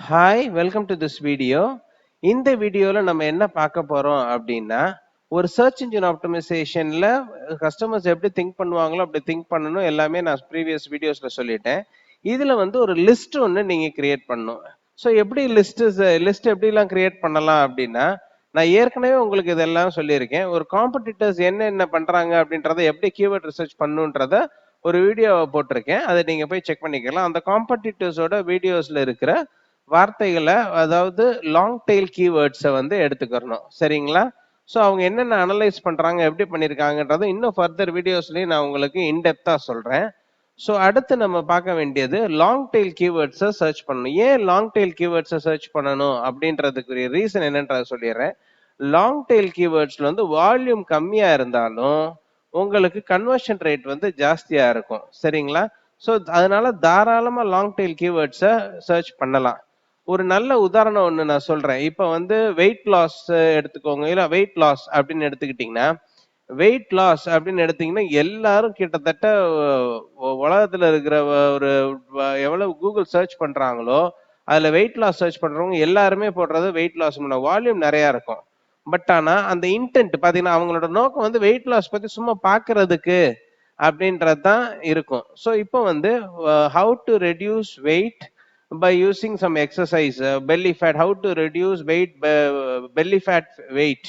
Hi welcome to this video. இந்த வீடியோல நம்ம என்ன பார்க்க போறோம் அப்படின்னா, ஒரு சர்ச் இன்ஜின் ஆப்டிமைசேஷன்ல கஸ்டமர்ஸ் எப்படி திங்க் பண்ணுவாங்களோ அப்படி திங்க் பண்ணணும். எல்லாமே நான் ப்ரீவியஸ் வீடியோஸ்ல சொல்லிட்டேன். இதுல வந்து ஒரு லிஸ்ட் ஒன்று நீங்க கிரியேட் பண்ணணும். ஸோ எப்படி லிஸ்ட் எப்படிலாம் கிரியேட் பண்ணலாம் அப்படின்னா, நான் ஏற்கனவே உங்களுக்கு இதெல்லாம் சொல்லியிருக்கேன். ஒரு காம்படிட்டர்ஸ் என்னென்ன பண்றாங்க அப்படின்றத எப்படி கீவேர்ட் ரிசர்ச் பண்ணுன்றத ஒரு வீடியோ போட்டிருக்கேன். அதை நீங்க போய் செக் பண்ணிக்கலாம். அந்த காம்படிட்டர்ஸோட வீடியோஸ்ல இருக்கிற வார்த்தைகளை, அதாவது லாங் டெயில் கீவேர்ட்ஸை வந்து எடுத்துக்கிறணும். சரிங்களா? ஸோ அவங்க என்னென்ன அனலைஸ் பண்றாங்க, எப்படி பண்ணியிருக்காங்கன்றத இன்னும் ஃபர்தர் வீடியோஸ்லயும் நான் உங்களுக்கு இன்டெப்தா சொல்றேன். ஸோ அடுத்து நம்ம பார்க்க வேண்டியது லாங் டெயில் கீவேர்ட்ஸை சர்ச் பண்ணணும். ஏன் லாங் டெயில் கீவேர்ட்ஸை சர்ச் பண்ணணும் அப்படின்றதுக்குரிய ரீசன் என்னன்றத சொல்லிடுறேன். லாங் டெயில் கீவேர்ட்ஸ்ல வந்து வால்யூம் கம்மியா இருந்தாலும் உங்களுக்கு கன்வர்ஷன் ரேட் வந்து ஜாஸ்தியா இருக்கும். சரிங்களா? ஸோ அதனால தாராளமா லாங் டெயில் கீவேர்ட்ஸை சர்ச் பண்ணலாம். ஒரு நல்ல உதாரணம் ஒண்ணு நான் சொல்றேன். இப்ப வந்து வெயிட் லாஸ் எடுத்துக்கோங்க. இல்ல வெயிட் லாஸ் அப்படின்னு எடுத்துக்கிட்டீங்கன்னா, வெயிட் லாஸ் அப்படின்னு எடுத்தீங்கன்னா, எல்லாரும் கிட்டத்தட்ட உலகத்துல இருக்கிற ஒரு எவ்வளவு கூகுள் சர்ச் பண்றாங்களோ, அதுல வெயிட் லாஸ் சர்ச் பண்றவங்க எல்லாருமே போடுறது வெயிட் லாஸ் வால்யூம் நிறைய இருக்கும். பட் ஆனா அந்த இன்டென்ட் பாத்தீங்கன்னா, அவங்களோட நோக்கம் வந்து வெயிட் லாஸ் பத்தி சும்மா பாக்குறதுக்கு அப்படின்றது தான் இருக்கும். ஸோ இப்போ வந்து how to reduce wait by using some exercise, belly fat, how to reduce weight, belly fat weight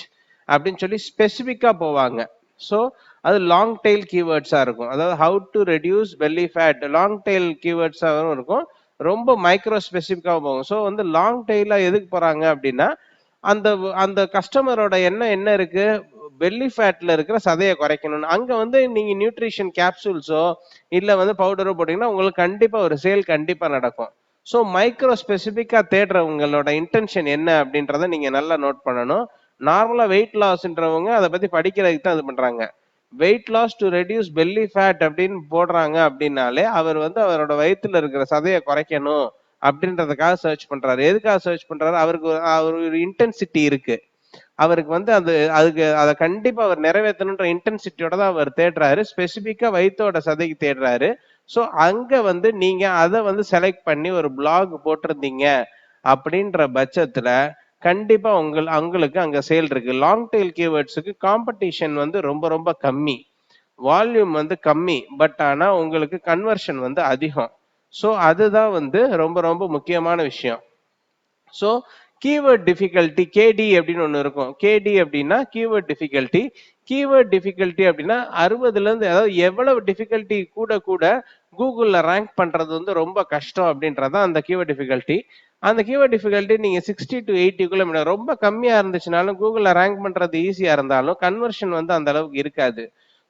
அப்படின்னு சொல்லி ஸ்பெசிஃபிக்கா போவாங்க. ஸோ அது லாங் டெயில் கீவேர்ட்ஸா இருக்கும். அதாவது how to reduce belly fat long tail கீவேர்ட்ஸாகவும் இருக்கும், ரொம்ப மைக்ரோ ஸ்பெசிஃபிக்காகவும் போகும். ஸோ வந்து லாங் டெயிலா எதுக்கு போறாங்க அப்படின்னா, அந்த அந்த கஸ்டமரோட எண்ணம் என்ன இருக்கு, பெல்லி ஃபேட்ல இருக்கிற சதையை குறைக்கணும்னு. அங்க வந்து நீங்க நியூட்ரிஷன் கேப்சூல்ஸோ இல்ல வந்து பவுடரோ போட்டீங்கன்னா உங்களுக்கு கண்டிப்பா ஒரு சேல் கண்டிப்பா நடக்கும். ஸோ மைக்ரோ ஸ்பெசிஃபிக்கா தேடுறவங்களோட இன்டென்ஷன் என்ன அப்படின்றத நீங்க நல்லா நோட் பண்ணணும். நார்மலா வெயிட் லாஸ்ன்றவங்க அதை பத்தி படிக்கிறதுக்கு தான் இது பண்றாங்க. Weight loss to reduce belly fat அப்படின்னு போடுறாங்க அப்படின்னாலே அவர் வந்து அவரோட வயிற்றுல இருக்கிற சதையை குறைக்கணும் அப்படின்றதுக்காக சர்ச் பண்றாரு. எதுக்காக சர்ச் பண்றாரு? அவருக்கு ஒரு இன்டென்சிட்டி இருக்கு. அவருக்கு வந்து அதுக்கு அதை கண்டிப்பா அவர் நிறைவேற்றணுன்ற இன்டென்சிட்டியோட தான் அவர் தேடுறாரு. ஸ்பெசிபிக்கா வயிற்றோட சதைக்கு தேடுறாரு. ஸோ அங்க வந்து நீங்க அதை வந்து செலக்ட் பண்ணி ஒரு பிளாக் போட்டிருந்தீங்க அப்படின்ற பட்சத்துல கண்டிப்பா உங்களுக்கு அங்க சேல் இருக்கு. லாங் டெயில் கீவேர்ட்ஸுக்கு காம்படிஷன் வந்து ரொம்ப ரொம்ப கம்மி, வால்யூம் வந்து கம்மி, பட் ஆனா உங்களுக்கு கன்வர்ஷன் வந்து அதிகம். ஸோ அதுதான் வந்து ரொம்ப ரொம்ப முக்கியமான விஷயம். ஸோ கீவேர்ட் டிஃபிகல்ட்டி கேடி அப்படின்னு ஒன்று இருக்கும். கேடி அப்படின்னா கீவேர்ட் டிஃபிகல்ட்டி. கீவேர்ட் டிஃபிகல்ட்டி அப்படின்னா 60ல இருந்து, அதாவது எவ்வளவு டிஃபிகல்ட்டி கூட கூட கூகுள்ல ரேங்க் பண்றது வந்து ரொம்ப கஷ்டம் அப்படின்றதான் அந்த கீவேர்ட் டிஃபிகல்ட்டி. அந்த கீவேர்ட் டிஃபிகல்ட்டி நீங்க 60 to 80 ரொம்ப கம்மியா இருந்துச்சுனாலும் கூகுள்ல ரேங்க் பண்றது ஈஸியா இருந்தாலும் கன்வர்ஷன் வந்து அந்த அளவுக்கு இருக்காது.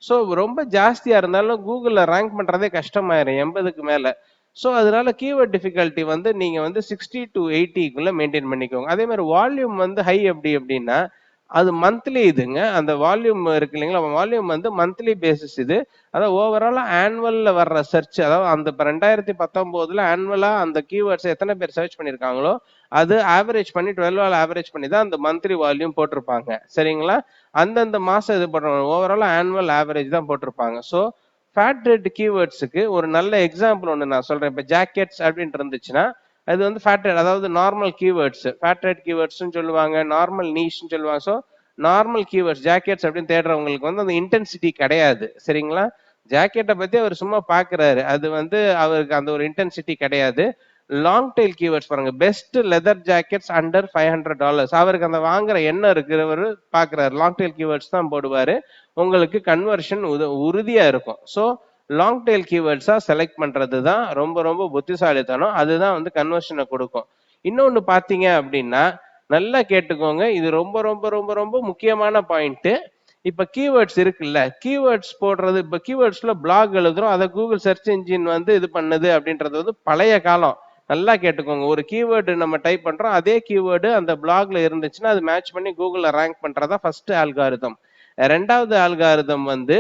ஸோ ரொம்ப ஜாஸ்தியா இருந்தாலும் கூகுள்ல ரேங்க் பண்றதே கஷ்டமாயிரும் 80க்கு மேல. ஸோ அதனால கீவேர்ட் டிஃபிகல்ட்டி வந்து நீங்க வந்து 60 to 80க்குள்ள மெயின்டைன் பண்ணிக்கோங்க. அதே மாதிரி வால்யூம் வந்து ஹை எப்படி அப்படின்னா, அது மந்த்லி இதுங்க. அந்த வால்யூம் இருக்கு இல்லைங்களா, வால்யூம் வந்து மந்த்லி பேசிஸ் இது. அதாவது ஓவராலா ஆனுவல்ல வர்ற சர்ச், அதாவது அந்த இப்போ 2019 ஆனுவலா அந்த கீவேர்ட்ஸ் எத்தனை பேர் சர்ச் பண்ணியிருக்காங்களோ அது ஆவரேஜ் பண்ணி 12 ஆவரேஜ் பண்ணி தான் அந்த மந்த்லி வால்யூம் போட்டிருப்பாங்க. சரிங்களா? அந்தந்த மாசம் இது பண்ணுவாங்க. ஓவராலா ஆனுவல் ஆவரேஜ் தான் போட்டிருப்பாங்க. ஸோ ஃபேட் ரேட் கீவேர்ட்ஸுக்கு ஒரு நல்ல எக்ஸாம்பிள் ஒன்று நான் சொல்றேன். இப்போ ஜாக்கெட்ஸ் அப்படின்னு இருந்துச்சுன்னா அது வந்து ஃபேட் ரேட், அதாவது நார்மல் கீவேர்ட்ஸ், ஃபேட் ரேட் கீவேர்ட்ஸ்னு சொல்லுவாங்க, நார்மல் நீஷ்னு சொல்லுவாங்க. ஸோ நார்மல் கீவேர்ட்ஸ் ஜாக்கெட்ஸ் அப்படின்னு தேடுறவங்களுக்கு வந்து அந்த இன்டென்சிட்டி கிடையாது. சரிங்களா? ஜாக்கெட்டை பத்தி அவர் சும்மா பாக்குறாரு, அது வந்து அவருக்கு அந்த ஒரு இன்டென்சிட்டி கிடையாது. லாங் டெயில் கீவேர்ட்ஸ் பாருங்க, பெஸ்ட் லெதர் ஜாக்கெட்ஸ் அண்டர் $500, அவருக்கு அந்த வாங்குற எண்ணம் இருக்கிறவர் பாக்குறாரு, லாங் டெயில் கீவேர்ட்ஸ் தான் போடுவாரு. உங்களுக்கு கன்வர்ஷன் உறுதியா இருக்கும். ஸோ லாங் டெயில் கீவேர்ட்ஸா செலக்ட் பண்றது தான் ரொம்ப ரொம்ப புத்திசாலித்தனம். அதுதான் வந்து கன்வர்ஷனை கொடுக்கும். இன்னொன்னு பாத்தீங்க அப்படின்னா, நல்லா கேட்டுக்கோங்க, இது ரொம்ப ரொம்ப ரொம்ப ரொம்ப முக்கியமான பாயிண்ட். இப்ப கீவேர்ட்ஸ் இருக்குல்ல, கீவேர்ட்ஸ் போடுறது, இப்ப கீவேர்ட்ஸ்ல பிளாக் எழுதுறோம், அதை கூகுள் சர்ச் இன்ஜின் வந்து இது பண்ணுது அப்படின்றது வந்து பழைய காலம். நல்லா கேட்டுக்கோங்க, ஒரு கீவேர்டு நம்ம டைப் பண்றோம், அதே கீவேர்டு அந்த பிளாக்ல இருந்துச்சுன்னா அது மேட்ச் பண்ணி கூகுள்ல ரேங்க் பண்றதா ஃபர்ஸ்ட் ஆல்காரிதம். ரெண்டாவது ஆல்காரிதம் வந்து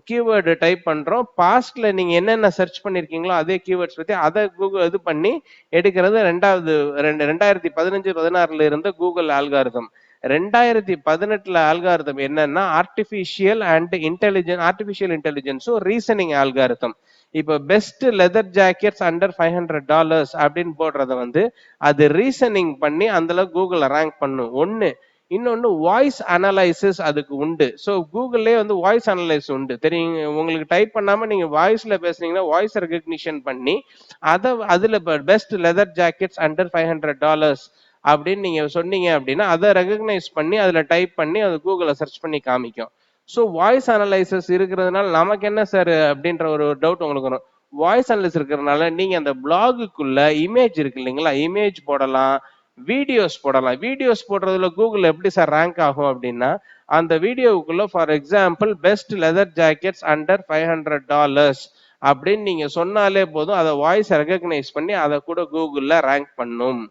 கீவேர்டு டைப் பண்றோம், பாஸ்ட்ல நீங்க என்னென்ன சர்ச் பண்ணிருக்கீங்களோ அதே கீவேர்ட்ஸ் பத்தி அதை கூகுள் இது பண்ணி எடுக்கிறது ரெண்டாவது. 2015-16ல இருந்த கூகுள் ஆல்காரிதம். 2018ல ஆல்காரிதம் என்னன்னா ஆர்டிஃபிஷியல் இன்டெலிஜென்ஸும் ரீசனிங் ஆல்காரிதம். இப்போ பெஸ்ட் லெதர் ஜாக்கெட்ஸ் அண்டர் $500 அப்படின்னு போடுறத வந்து அது ரீசனிங் பண்ணி அந்த கூகுள்ல ரேங்க் பண்ணும் ஒண்ணு. இன்னொன்னு வாய்ஸ் அனலைசிஸ் அதுக்கு உண்டு. ஸோ கூகுள்லயே வந்து வாய்ஸ் அனலைஸ் உண்டு தெரியும். உங்களுக்கு டைப் பண்ணாம நீங்க வாய்ஸ்ல பேசுனீங்கன்னா வாய்ஸ் ரெகக்னிஷன் பண்ணி அதுல பெஸ்ட் லெதர் ஜாக்கெட்ஸ் அண்டர் $500 அப்படின்னு நீங்க சொன்னீங்க அப்படின்னா அதை ரெகக்னைஸ் பண்ணி அதுல டைப் பண்ணி அது கூகுள்ல சர்ச் பண்ணி காமிக்கும். ஸோ வாய்ஸ் அனலைசஸ் இருக்கிறதுனால நமக்கு என்ன சார் அப்படின்ற ஒரு டவுட் உங்களுக்கு வரும். வாய்ஸ் அனலைஸ் இருக்கிறதுனால நீங்க அந்த பிளாகுக்குள்ள இமேஜ் இருக்கு இல்லைங்களா, இமேஜ் போடலாம், வீடியோஸ் போடலாம். வீடியோஸ் போடுறதுல கூகுள் எப்படி சார் ரேங்க் ஆகும் அப்படின்னா, அந்த வீடியோவுக்குள்ள for example best leather jackets under $500 அப்படின்னு நீங்க சொன்னாலே போதும், அதை வாய்ஸ் ரெகக்னைஸ் பண்ணி அதை கூட கூகுள்ல ரேங்க் பண்ணும்.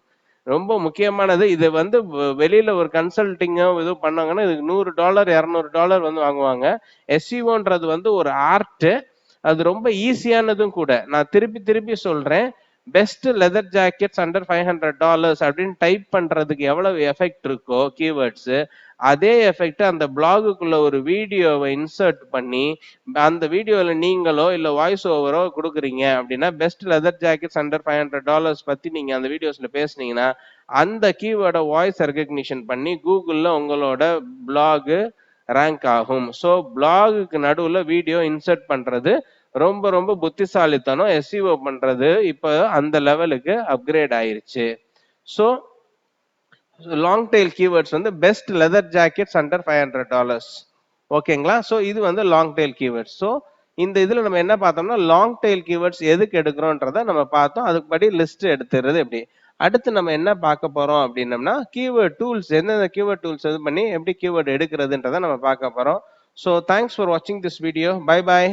ரொம்ப முக்கியமானது. இது வந்து வெளியில ஒரு கன்சல்டிங்கோ இது பண்ணாங்கன்னா இதுக்கு $100 $200 வந்து வாங்குவாங்க. எஸ்இஓன்றது வந்து ஒரு ஆர்ட். அது ரொம்ப ஈஸியானதும் கூட. நான் திருப்பி திருப்பி சொல்றேன், பெஸ்ட் லெதர் ஜாக்கெட்ஸ் அண்டர் $500 அப்படின்னு டைப் பண்றதுக்கு எவ்வளவு எஃபெக்ட் இருக்கோ கீவேர்ட்ஸ், அதே எஃபெக்ட் அந்த பிளாகுக்குள்ள ஒரு வீடியோவை இன்சர்ட் பண்ணி அந்த வீடியோல நீங்களோ இல்ல வாய்ஸ் ஓவரோ கொடுக்குறீங்க அப்படின்னா, பெஸ்ட் லெதர் ஜாக்கெட்ஸ் அண்டர் $500 பத்தி நீங்க அந்த வீடியோஸ்ல பேசுனீங்கன்னா அந்த கீவேர்டை வாய்ஸ் ரெகக்னிஷன் பண்ணி கூகுள்ல உங்களோட பிளாக் ரேங்க் ஆகும். ஸோ பிளாகுக்கு நடுவுல வீடியோ இன்சர்ட் பண்றது ரொம்ப ரொம்ப புத்திசாலித்தனம். எஸ்இஓ பண்றது இப்போ அந்த லெவலுக்கு அப்கிரேட் ஆயிருச்சு. ஸோ லாங் டெயில் கீவேர்ட்ஸ் வந்து பெஸ்ட் லெதர் ஜாக்கெட்ஸ் அண்டர் $500. ஓகேங்களா? ஸோ இது வந்து லாங் டெயில் கீவேர்ட்ஸ். ஸோ இந்த இதுல நம்ம என்ன பார்த்தோம்னா லாங் டெயில் கீவேர்ட்ஸ் எதுக்கு எடுக்கிறோன்றத நம்ம பார்த்தோம். அதுக்குபடி லிஸ்ட் எடுத்துறது எப்படி. அடுத்து நம்ம என்ன பார்க்க போறோம் அப்படின்னம்னா கீவேர்ட் டூல்ஸ், எந்தெந்த கீவேர்ட் டூல்ஸ் இது பண்ணி எப்படி கீவேர்ட் எடுக்கிறதுன்றதை நம்ம பார்க்க போறோம். ஸோ தேங்க்ஸ் ஃபார் வாட்சிங் திஸ் வீடியோ. Bye bye.